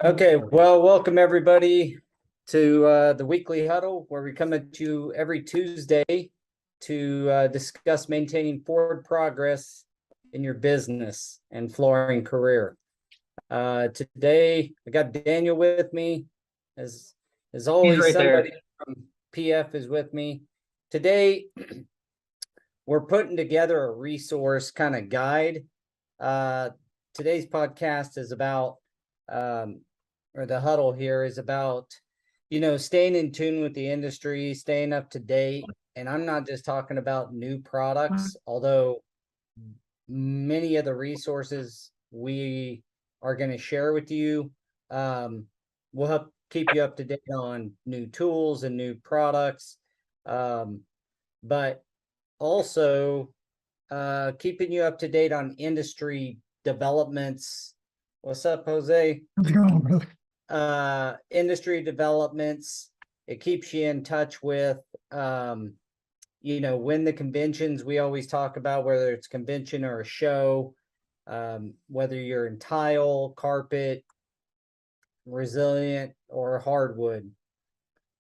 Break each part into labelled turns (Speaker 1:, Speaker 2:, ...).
Speaker 1: Okay, well, welcome everybody to the weekly huddle where we come at you every Tuesday to discuss maintaining forward progress in your business and flooring career. Today I got Daniel with me, as
Speaker 2: He's
Speaker 1: always.
Speaker 2: right there.
Speaker 1: Somebody from PF is with me today. We're putting together a resource kind of guide. Today's podcast is about or the huddle here is about, staying in tune with the industry, staying up to date. And I'm not just talking about new products, although many of the resources we are going to share with you will help keep you up to date on new tools and new products. But also keeping you up to date on industry developments. What's up, Jose?
Speaker 3: How's it going, brother?
Speaker 1: Industry developments. It keeps you in touch with, when the conventions we always talk about, whether it's convention or a show, whether you're in tile, carpet, resilient, or hardwood.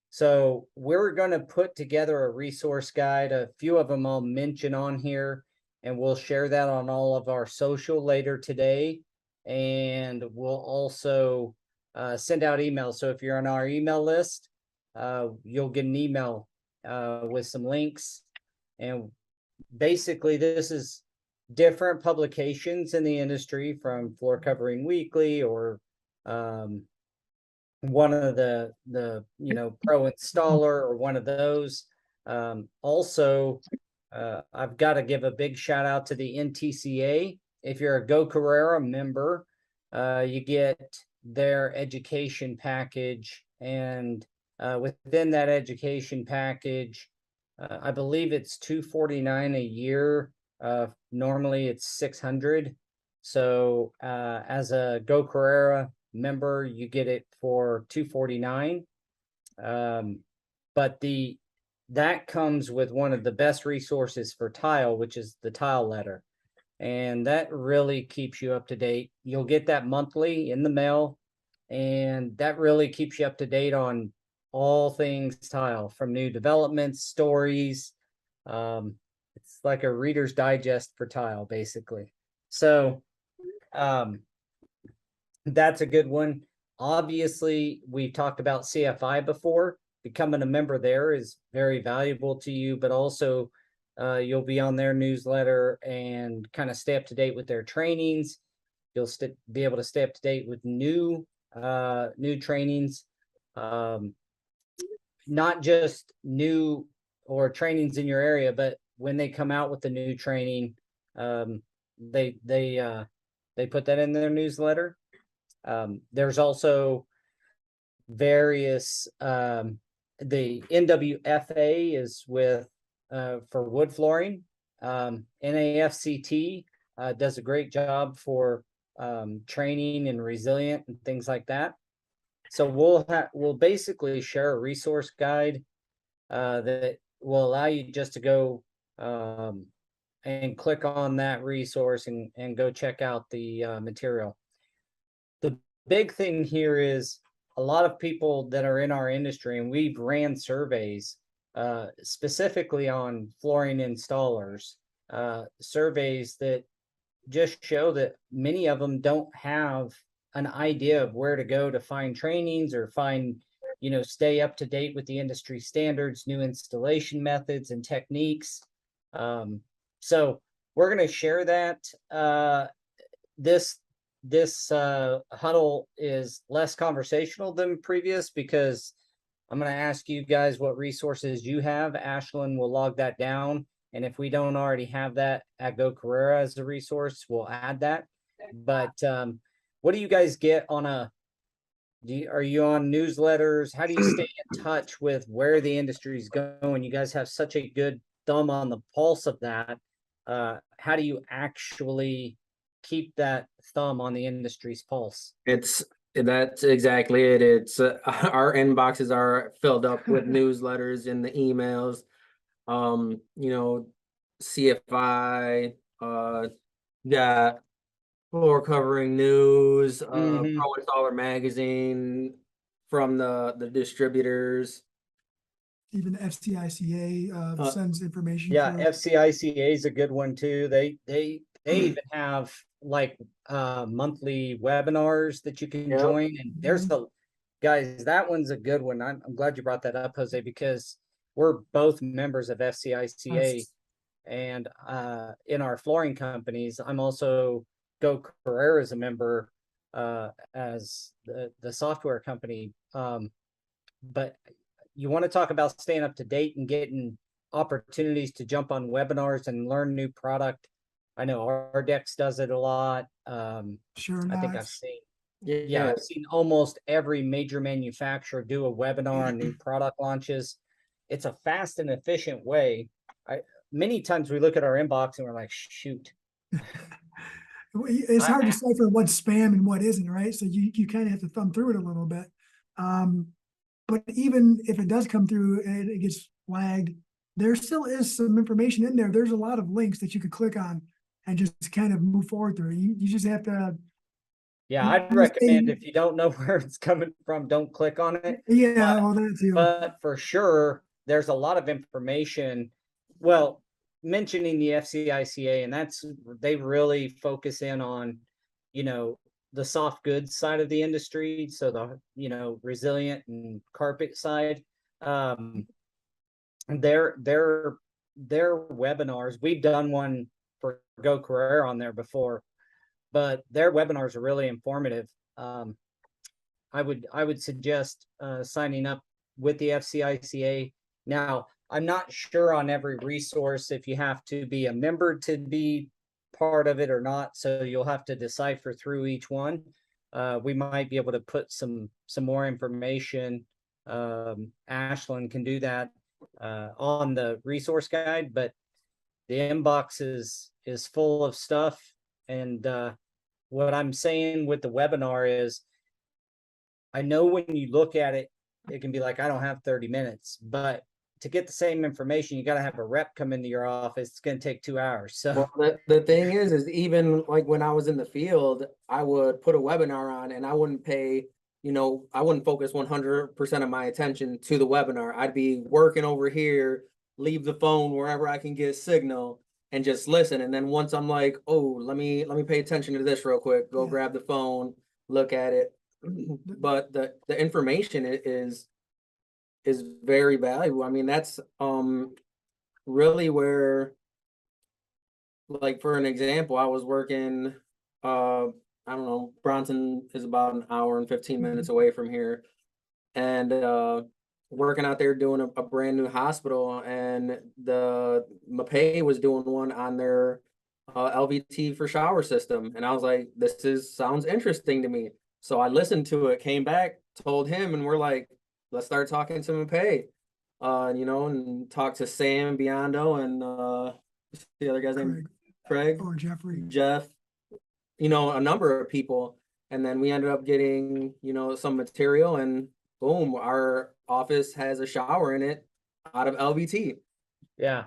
Speaker 1: So we're going to put together a resource guide. A few of them I'll mention on here, and we'll share that on all of our social later today. And we'll also send out emails. So if you're on our email list, you'll get an email with some links. And basically, this is different publications in the industry, from Floor Covering Weekly or one of the pro installer or one of those. Also, I've got to give a big shout out to the NTCA. If you're a Go Carrera member, you get their education package, and within that education package, I believe it's $249 a year. Normally it's $600. So as a Go Carrera member, you get it for $249. But that comes with one of the best resources for tile, which is the tile letter. And that really keeps you up to date. You'll get that monthly in the mail, and that really keeps you up to date on all things tile, from new developments, stories. It's like a Reader's Digest for tile, basically. So that's a good one. Obviously, we've talked about CFI before. Becoming a member there is very valuable to you, but also you'll be on their newsletter and kind of stay up to date with their trainings. You'll be able to stay up to date with new trainings, not just new or trainings in your area, but when they come out with the new training, they put that in their newsletter. There's also various, the NWFA is with for wood flooring. NAFCT does a great job for training and resilient and things like that. So we'll basically share a resource guide that will allow you just to go and click on that resource and go check out the material. The big thing here is a lot of people that are in our industry, and we've ran surveys specifically on flooring installers, surveys that just show that many of them don't have an idea of where to go to find trainings or find, stay up to date with the industry standards, new installation methods and techniques. So we're going to share that. This huddle is less conversational than previous, because I'm going to ask you guys what resources you have. Ashlyn will log that down, and if we don't already have that at Go Carrera as a resource, we'll add that. But what do you guys get on are you on newsletters? How do you stay in touch with where the industry is going? You guys have such a good thumb on the pulse of that. How do you actually keep that thumb on the industry's pulse?
Speaker 2: That's exactly it. It's our inboxes are filled up with newsletters and the emails. CFI, got floor covering news,
Speaker 1: Mhm.
Speaker 2: Pro Installer magazine from the distributors.
Speaker 3: Even FCICA
Speaker 2: Uh,
Speaker 3: sends information
Speaker 1: Yeah,
Speaker 3: for.
Speaker 1: FCICA is a good one too. They even have like monthly webinars that you can
Speaker 2: Yep.
Speaker 1: join, and there's
Speaker 3: Mhm.
Speaker 1: a guys, that one's a good one. I'm glad you brought that up, Jose, because we're both members of FCICA,
Speaker 3: Us.
Speaker 1: and in our flooring companies, I'm also Go Carrera as a member as the software company. But you want to talk about staying up to date and getting opportunities to jump on webinars and learn new product. I know Ardex does it a lot.
Speaker 3: Sure
Speaker 1: I think
Speaker 3: not.
Speaker 1: I've seen, yeah,
Speaker 2: Yeah.
Speaker 1: I've seen almost every major manufacturer do a webinar on new product launches. It's a fast and efficient way. Many times we look at our inbox and we're like, shoot.
Speaker 3: It's hard to
Speaker 1: I,
Speaker 3: decipher what's spam and what isn't, right? So you kind of have to thumb through it a little bit. But even if it does come through and it gets flagged, there still is some information in there. There's a lot of links that you could click on and just kind of move forward through. You just have to
Speaker 1: yeah, I'd recommend
Speaker 3: understand.
Speaker 1: if you don't know where it's coming from, don't click on it.
Speaker 3: Yeah, well, that too.
Speaker 1: But for sure, there's a lot of information. Well, mentioning the FCICA, and that's they really focus in on, you know, the soft goods side of the industry. So the, resilient and carpet side. Um, their their webinars, we've done one for Go Career on there before, but their webinars are really informative. I would suggest signing up with the FCICA. Now, I'm not sure on every resource if you have to be a member to be part of it or not, so you'll have to decipher through each one. We might be able to put some more information. Ashlyn can do that on the resource guide, but the inbox is full of stuff. And what I'm saying with the webinar is, I know when you look at it, it can be like, I don't have 30 minutes, but to get the same information, you got to have a rep come into your office. It's going to take 2 hours. So,
Speaker 2: Well, the thing is even like when I was in the field, I would put a webinar on and I wouldn't pay, I wouldn't focus 100% of my attention to the webinar. I'd be working over here, leave the phone wherever I can get signal and just listen. And then once I'm like, oh, let me pay attention to this real quick, go
Speaker 3: Yeah.
Speaker 2: grab the phone, look at it. But the information is very valuable. I mean, that's really where, like for an example, I was working, I don't know, Bronson is about an hour and 15 minutes away from here. And working out there doing a brand new hospital, and the Mapei was doing one on their LVT for shower system. And I was like, sounds interesting to me. So I listened to it, came back, told him, and we're like, let's start talking to Mapei. And talk to Sam Biondo and what's the other guy's name? Craig,
Speaker 3: Or Jeffrey.
Speaker 2: Jeff, a number of people. And then we ended up getting, some material, and boom, our office has a shower in it out of LVT.
Speaker 1: yeah.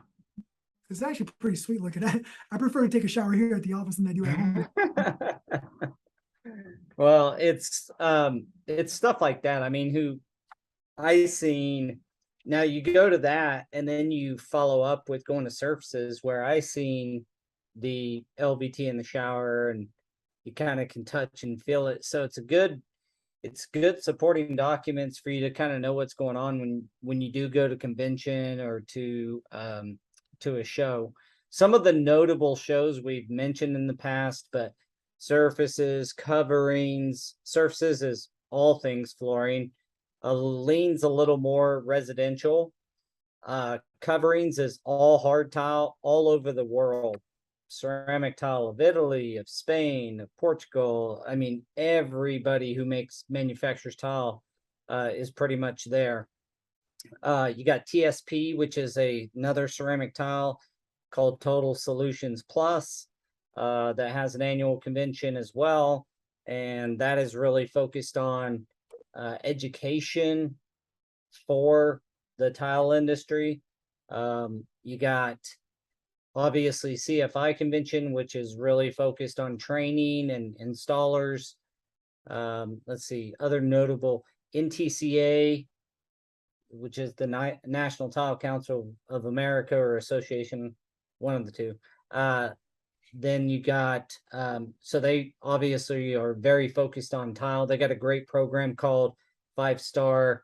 Speaker 3: It's actually pretty sweet looking. I prefer to take a shower here at the office than I do at home.
Speaker 1: Well, it's stuff like that. I mean, who I seen, now you go to that and then you follow up with going to surfaces where I seen the LVT in the shower, and you kind of can touch and feel it. So it's good supporting documents for you to kind of know what's going on when you do go to convention or to a show. Some of the notable shows we've mentioned in the past, but surfaces, coverings, surfaces is all things flooring. Leans a little more residential. Coverings is all hard tile all over the world. Ceramic tile of Italy, of Spain, of Portugal. I mean, everybody who manufactures tile is pretty much there. You got TSP, which is another ceramic tile called Total Solutions Plus, that has an annual convention as well, and that is really focused on education for the tile industry. You got obviously CFI convention, which is really focused on training and installers. Let's see, other notable NTCA, which is the National Tile Council of America or Association, one of the two. Then you got, so they obviously are very focused on tile. They got a great program called 5-Star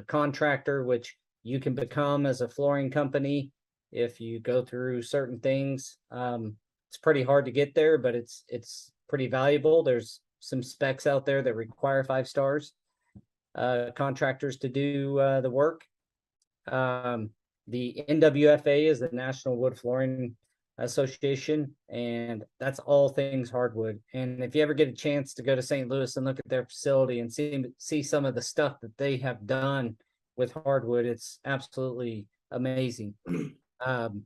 Speaker 1: Contractor, which you can become as a flooring company if you go through certain things. It's pretty hard to get there, but it's pretty valuable. There's some specs out there that require 5 stars contractors to do the work. The NWFA is the National Wood Flooring Association, and that's all things hardwood. And if you ever get a chance to go to St. Louis and look at their facility and see some of the stuff that they have done with hardwood, it's absolutely amazing. And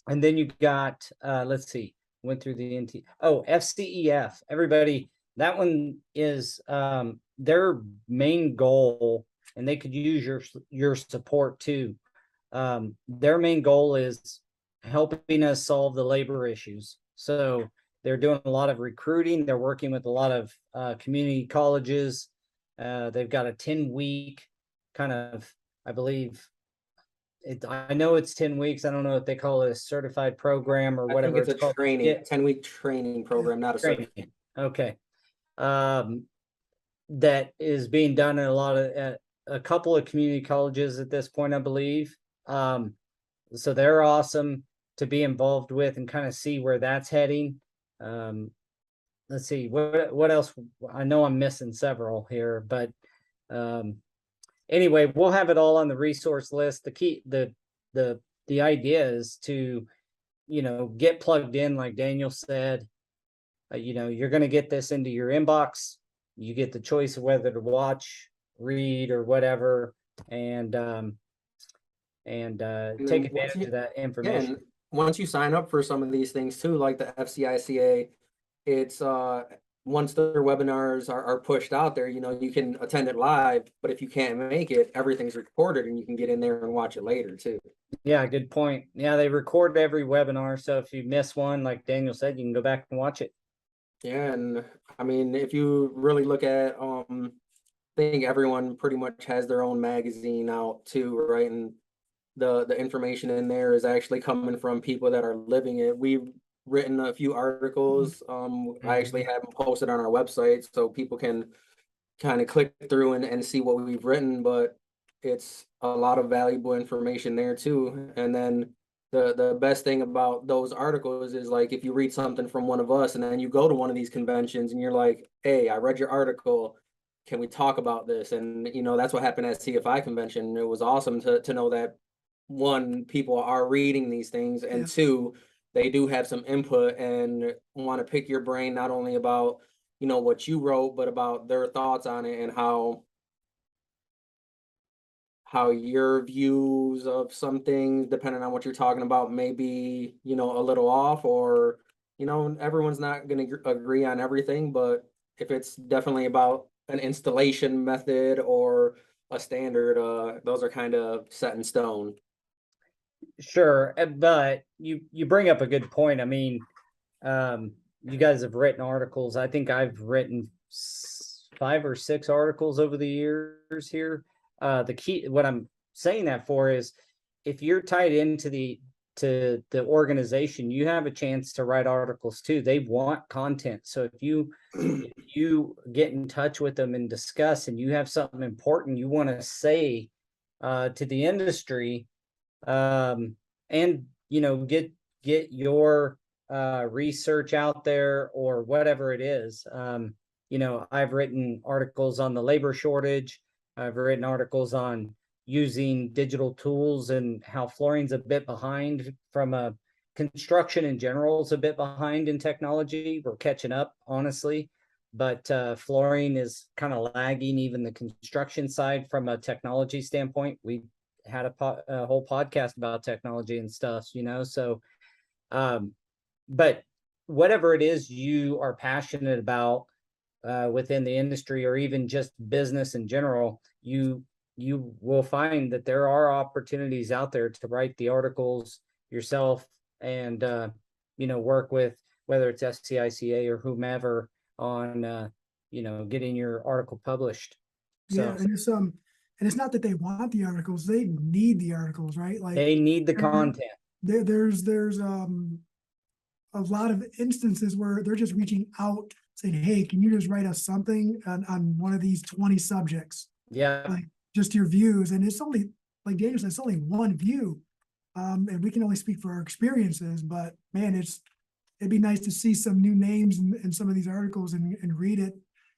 Speaker 1: then you got, let's see, went through the FCEF. Everybody, that one is their main goal, and they could use your support too. Their main goal is helping us solve the labor issues. So they're doing a lot of recruiting. They're working with a lot of community colleges. They've got a 10-week kind of, I believe, I know it's 10 weeks. I don't know if they call it a certified program or
Speaker 2: I
Speaker 1: whatever
Speaker 2: think it's
Speaker 1: it's called.
Speaker 2: a training, 10-week training program, not a
Speaker 1: Training.
Speaker 2: certificate.
Speaker 1: Okay. That is being done in a couple of community colleges at this point, I believe. So they're awesome to be involved with and kind of see where that's heading. Let's see what else. I know I'm missing several here, but anyway, we'll have it all on the resource list. The idea is to, get plugged in, like Daniel said. You're going to get this into your inbox. You get the choice of whether to watch, read, or whatever, and take advantage of that information.
Speaker 2: And once you sign up for some of these things too, like the FCICA, it's once their webinars are pushed out there, you can attend it live, but if you can't make it, everything's recorded and you can get in there and watch it later too.
Speaker 1: Yeah, good point. Yeah, they record every webinar, so if you miss one, like Daniel said, you can go back and watch it.
Speaker 2: Yeah, and I mean, if you really look at, I think everyone pretty much has their own magazine out too, right? And the information in there is actually coming from people that are living it. We've written a few articles. I actually have them posted on our website so people can kind of click through and see what we've written, but it's a lot of valuable information there too. And then the best thing about those articles is, like, if you read something from one of us and then you go to one of these conventions and you're like, hey, I read your article, can we talk about this? And that's what happened at CFI convention. It was awesome to know that, one, people are reading these things, and two, they do have some input and want to pick your brain, not only about what you wrote, but about their thoughts on it and how your views of some things, depending on what you're talking about, may be a little off, or everyone's not going to agree on everything, but if it's definitely about an installation method or a standard, those are kind of set in stone.
Speaker 1: Sure, but you bring up a good point. I mean, you guys have written articles. I think I've written 5 or 6 articles over the years here. The key, what I'm saying that for, is if you're tied into the organization, you have a chance to write articles too. They want content. So if you get in touch with them and discuss, and you have something important you want to say to the industry, and get your research out there or whatever it is. I've written articles on the labor shortage. I've written articles on using digital tools and how flooring's a bit behind from a construction in general is a bit behind in technology. We're catching up, honestly, but flooring is kind of lagging, even the construction side from a technology standpoint. We had a whole podcast about technology and stuff, so but whatever it is you are passionate about within the industry, or even just business in general, you you will find that there are opportunities out there to write the articles yourself and, work with whether it's SCICA or whomever on, getting your article published.
Speaker 3: Yeah,
Speaker 1: So
Speaker 3: and it's not that they want the articles, they need the articles, right? Like
Speaker 1: they need the
Speaker 3: there-
Speaker 1: content.
Speaker 3: there's a lot of instances where they're just reaching out saying, hey, can you just write us something on one of these 20 subjects?
Speaker 1: Yeah.
Speaker 3: Like just your views. And it's only, like Daniel said, it's only one view. And we can only speak for our experiences, but man, it'd be nice to see some new names in some of these articles and read it.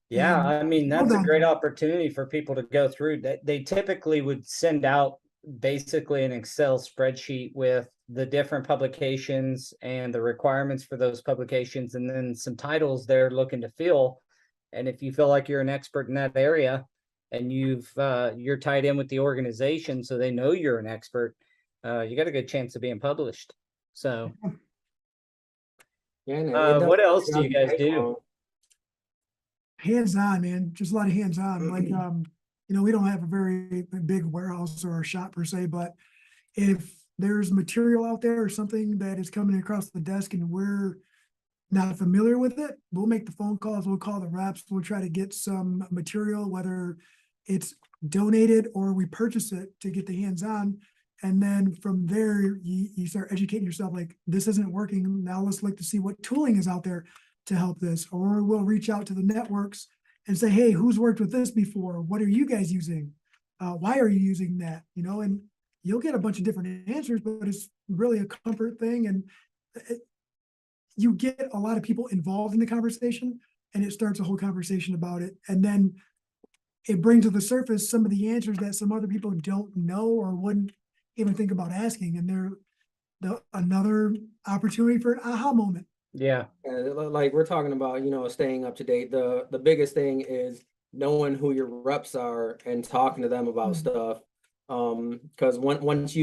Speaker 1: Yeah,
Speaker 3: And
Speaker 1: I mean,
Speaker 3: well
Speaker 1: that's a
Speaker 3: done.
Speaker 1: great opportunity for people to go through. That they typically would send out basically an Excel spreadsheet with the different publications and the requirements for those publications, and then some titles they're looking to fill. And if you feel like you're an expert in that area and you're tied in with the organization so they know you're an expert, you got a good chance of being published. So
Speaker 2: Yeah, and it
Speaker 1: what
Speaker 2: does
Speaker 1: else do you
Speaker 2: sound
Speaker 1: guys
Speaker 2: great,
Speaker 1: do?
Speaker 3: Hands-on, man, just a lot of hands-on, like, we don't have a very big warehouse or a shop per se, but if there's material out there or something that is coming across the desk and we're not familiar with it, we'll make the phone calls, we'll call the reps, we'll try to get some material, whether it's donated or we purchase it to get the hands-on. And then from there, you start educating yourself, like, this isn't working, now let's look to see what tooling is out there to help this. Or we'll reach out to the networks and say, hey, who's worked with this before? What are you guys using? Why are you using that? And you'll get a bunch of different answers, but it's really a comfort thing. And you get a lot of people involved in the conversation, and it starts a whole conversation about it. And then it brings to the surface some of the answers that some other people don't know or wouldn't even think about asking. And they're another opportunity for an aha moment.
Speaker 1: Yeah.
Speaker 2: Like we're talking about, staying up to date. The biggest thing is knowing who your reps are and talking to them about stuff. Because once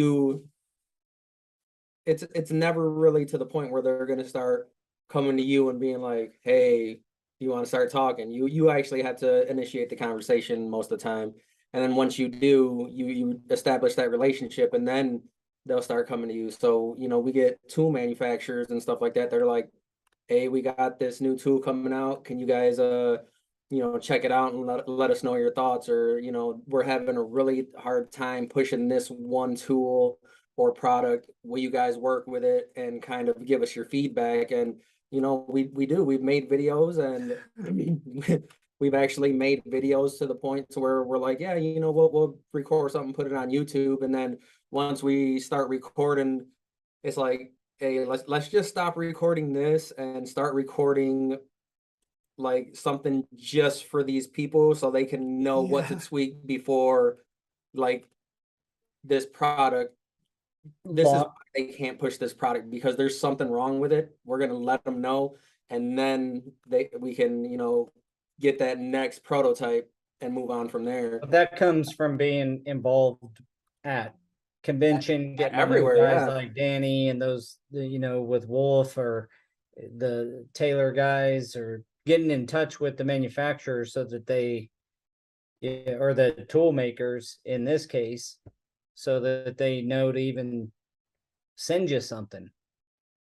Speaker 2: it's never really to the point where they're gonna start coming to you and being like, hey, you want to start talking. You actually have to initiate the conversation most of the time. And then once you do, you establish that relationship, and then they'll start coming to you. So, we get tool manufacturers and stuff like that. They're like, hey, we got this new tool coming out. Can you guys check it out and let us know your thoughts? Or, we're having a really hard time pushing this one tool or product. Will you guys work with it and kind of give us your feedback? And we've made videos, and we've actually made videos to the point to where we're like, yeah, we'll record something, put it on YouTube. And then once we start recording, it's like, hey, let's just stop recording this and start recording like something just for these people so they can know what to tweak before, like, this product. This is why they can't push this product, because there's something wrong with it. We're gonna let them know, and then we can get that next prototype and move on from there.
Speaker 1: But that comes from being involved at convention, getting
Speaker 2: everywhere,
Speaker 1: guys
Speaker 2: yeah.
Speaker 1: like Danny and those, with Wolf or the Taylor guys, or getting in touch with the manufacturers so that they, or the tool makers in this case, so that they know to even send you something.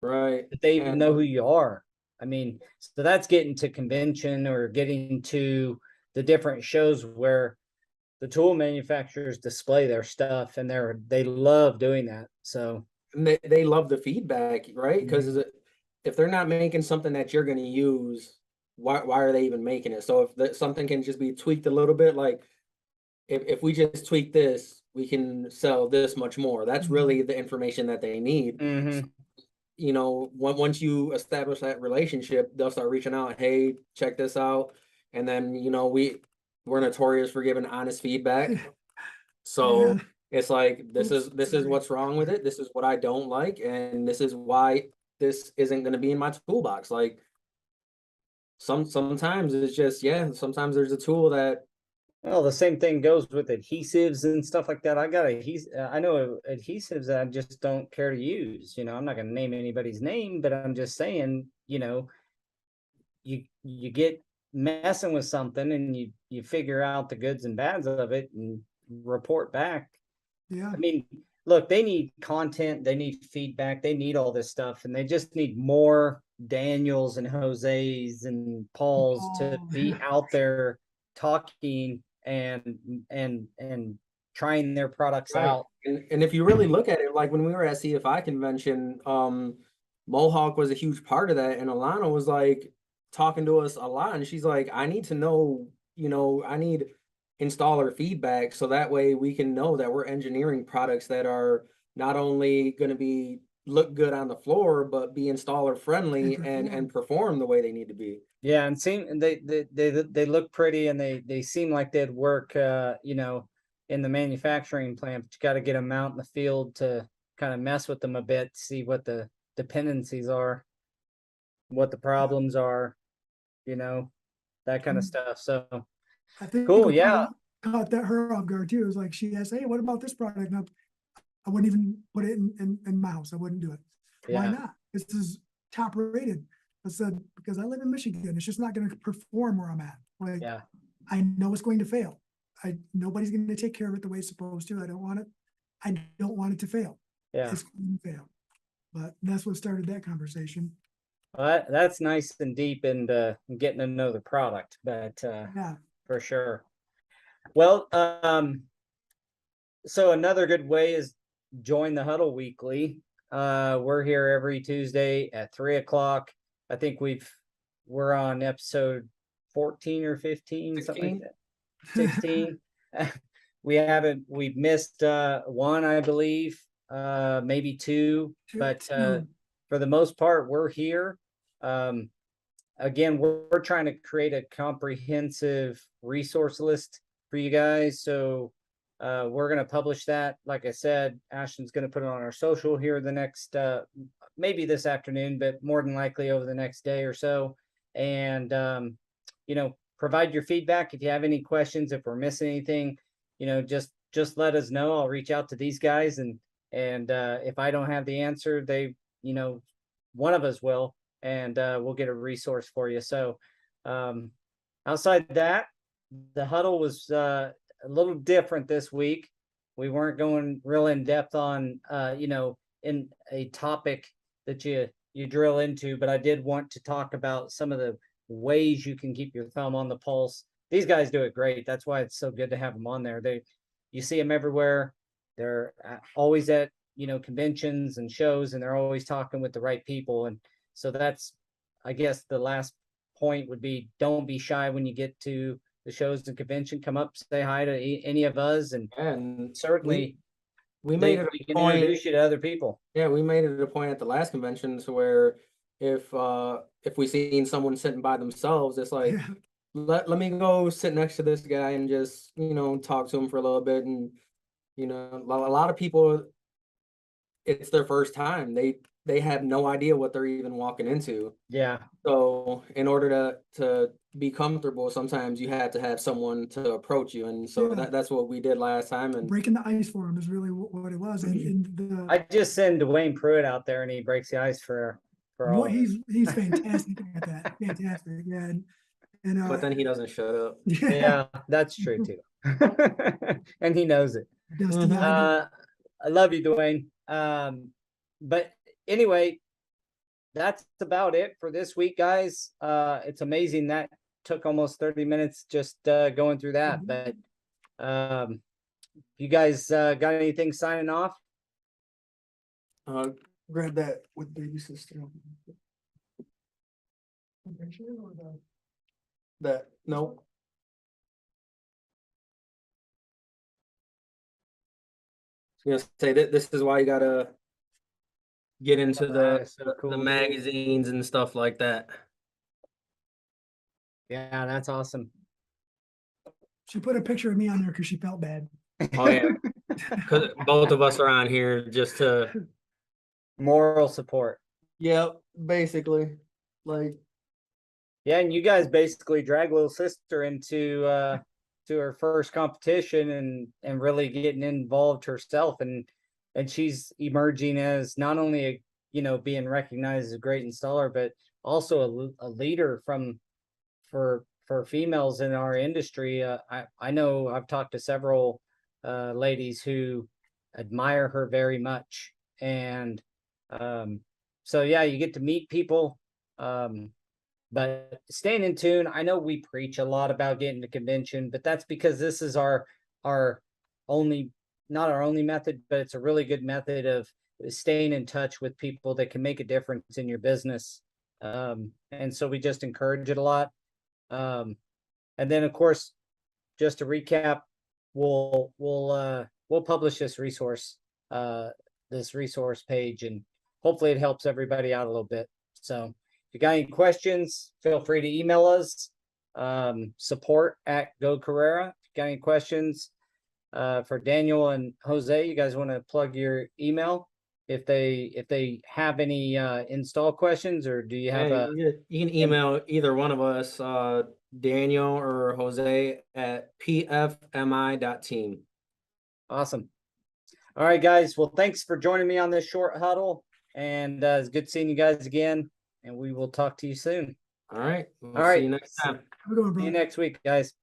Speaker 2: Right.
Speaker 1: That they even know who you are. I mean, so that's getting to convention or getting to the different shows where the tool manufacturers display their stuff, and they love doing that. So
Speaker 2: and they love the feedback, right? Because if they're not making something that you're going to use, why are they even making it? So if something can just be tweaked a little bit, like if we just tweak this, we can sell this much more. That's really the information that they need. Once you establish that relationship, they'll start reaching out. Hey, check this out. And then, we're notorious for giving honest feedback. So it's like, this is what's wrong with it. This is what I don't like. And this is why this isn't going to be in my toolbox. Like sometimes it's just, sometimes there's a tool that.
Speaker 1: Well, the same thing goes with adhesives and stuff like that. I know adhesives that I just don't care to use. I'm not going to name anybody's name, but I'm just saying, you get messing with something and you figure out the goods and bads of it, and report back.
Speaker 3: Yeah.
Speaker 1: I mean, look, they need content, they need feedback, they need all this stuff, and they just need more Daniels and Jose's and Pauls to
Speaker 3: Oh,
Speaker 1: be
Speaker 3: yeah.
Speaker 1: out there talking and trying their products
Speaker 2: Right.
Speaker 1: out.
Speaker 2: And if you really look at it, like when we were at CFI convention, Mohawk was a huge part of that, and Alana was like talking to us a lot, and she's like, I need to know, I need installer feedback so that way we can know that we're engineering products that are not only going to be look good on the floor, but be installer friendly and perform the way they need to be.
Speaker 1: Yeah, and they look pretty and they seem like they'd work in the manufacturing plant, but you got to get them out in the field to kind of mess with them a bit, see what the dependencies are, what the problems are, that kind of stuff. So
Speaker 3: I think
Speaker 1: cool,
Speaker 3: what
Speaker 1: yeah.
Speaker 3: caught that her off guard too. It was like she asked, "Hey, what about this product?" And I wouldn't even put it in my house. I wouldn't do it. Why
Speaker 1: Yeah.
Speaker 3: not? This is top rated. I said, because I live in Michigan, it's just not going to perform where I'm at. Like,
Speaker 1: Yeah.
Speaker 3: I know it's going to fail. Nobody's going to take care of it the way it's supposed to. I don't want it to fail.
Speaker 1: Yeah.
Speaker 3: It's going to fail. But that's what started that conversation.
Speaker 1: Well, that's nice and deep and getting to know the product, but
Speaker 3: Yeah.
Speaker 1: for sure. Well, so another good way is join the huddle weekly. We're here every Tuesday at 3:00. I think we're on episode 14 or 15, something like that. 16. We've missed one, I believe, maybe two, but for the most part, we're here. Again, we're trying to create a comprehensive resource list for you guys. So we're going to publish that. Like I said, Ashton's going to put it on our social here the next, maybe this afternoon, but more than likely over the next day or so. And, provide your feedback. If you have any questions, if we're missing anything, just let us know. I'll reach out to these guys and if I don't have the answer, one of us will, and we'll get a resource for you. So outside that, the huddle was a little different this week. We weren't going real in depth on in a topic that you drill into, but I did want to talk about some of the ways you can keep your thumb on the pulse. These guys do it great. That's why it's so good to have them on there. You see them everywhere. They're always at conventions and shows, and they're always talking with the right people. And so that's, I guess, the last point would be, don't be shy when you get to the shows and convention. Come up, say hi to any of us, and certainly
Speaker 2: we made it
Speaker 1: a point. Introduce you to other people.
Speaker 2: Yeah, we made it a point at the last convention to where if we seen someone sitting by themselves, it's like, let me go sit next to this guy and just talk to him for a little bit. And a lot of people, it's their first time. They have no idea what they're even walking into.
Speaker 1: Yeah.
Speaker 2: So in order to be comfortable, sometimes you have to have someone to approach you, and so that's what we did last time. And
Speaker 3: breaking the ice for him is really what it was. And
Speaker 1: I just send Dwayne Pruitt out there, and he breaks the ice for all.
Speaker 3: He's fantastic at that. Fantastic, yeah. And
Speaker 2: but then he doesn't shut up.
Speaker 1: Yeah, that's true too. And he knows it.
Speaker 3: I
Speaker 1: love you, Dwayne. But anyway, that's about it for this week, guys. It's amazing that took almost 30 minutes just going through that. But you guys got anything signing off?
Speaker 2: Grab that with baby sister. That no. I was gonna say that this is why you gotta get into the magazines and stuff like that.
Speaker 1: Yeah, that's awesome.
Speaker 3: She put a picture of me on there because she felt bad.
Speaker 2: Oh yeah, because both of us are on here just to
Speaker 1: moral support.
Speaker 2: Yep, basically, like.
Speaker 1: Yeah, and you guys basically drag little sister into to her first competition and really getting involved herself, and she's emerging as not only being recognized as a great installer, but also a leader for females in our industry. I know I've talked to several ladies who admire her very much. And so yeah, you get to meet people. But staying in tune, I know we preach a lot about getting to convention, but that's because this is our only, not our only method, but it's a really good method of staying in touch with people that can make a difference in your business. And so we just encourage it a lot. And then of course, just to recap, we'll publish this resource page, and hopefully it helps everybody out a little bit. So if you got any questions, feel free to email us, support@GoCarrera. If you got any questions, for Daniel and Jose, you guys want to plug your email if they have any install questions, or do you have
Speaker 2: Yeah, you can email either one of us, Daniel or Jose at pfmi.team.
Speaker 1: Awesome. All right, guys. Well, thanks for joining me on this short huddle, and it's good seeing you guys again, and we will talk to you soon.
Speaker 2: All right. We'll
Speaker 1: All right.
Speaker 2: see you next time.
Speaker 3: Have a good one,
Speaker 1: See you
Speaker 3: bro.
Speaker 1: next week, guys.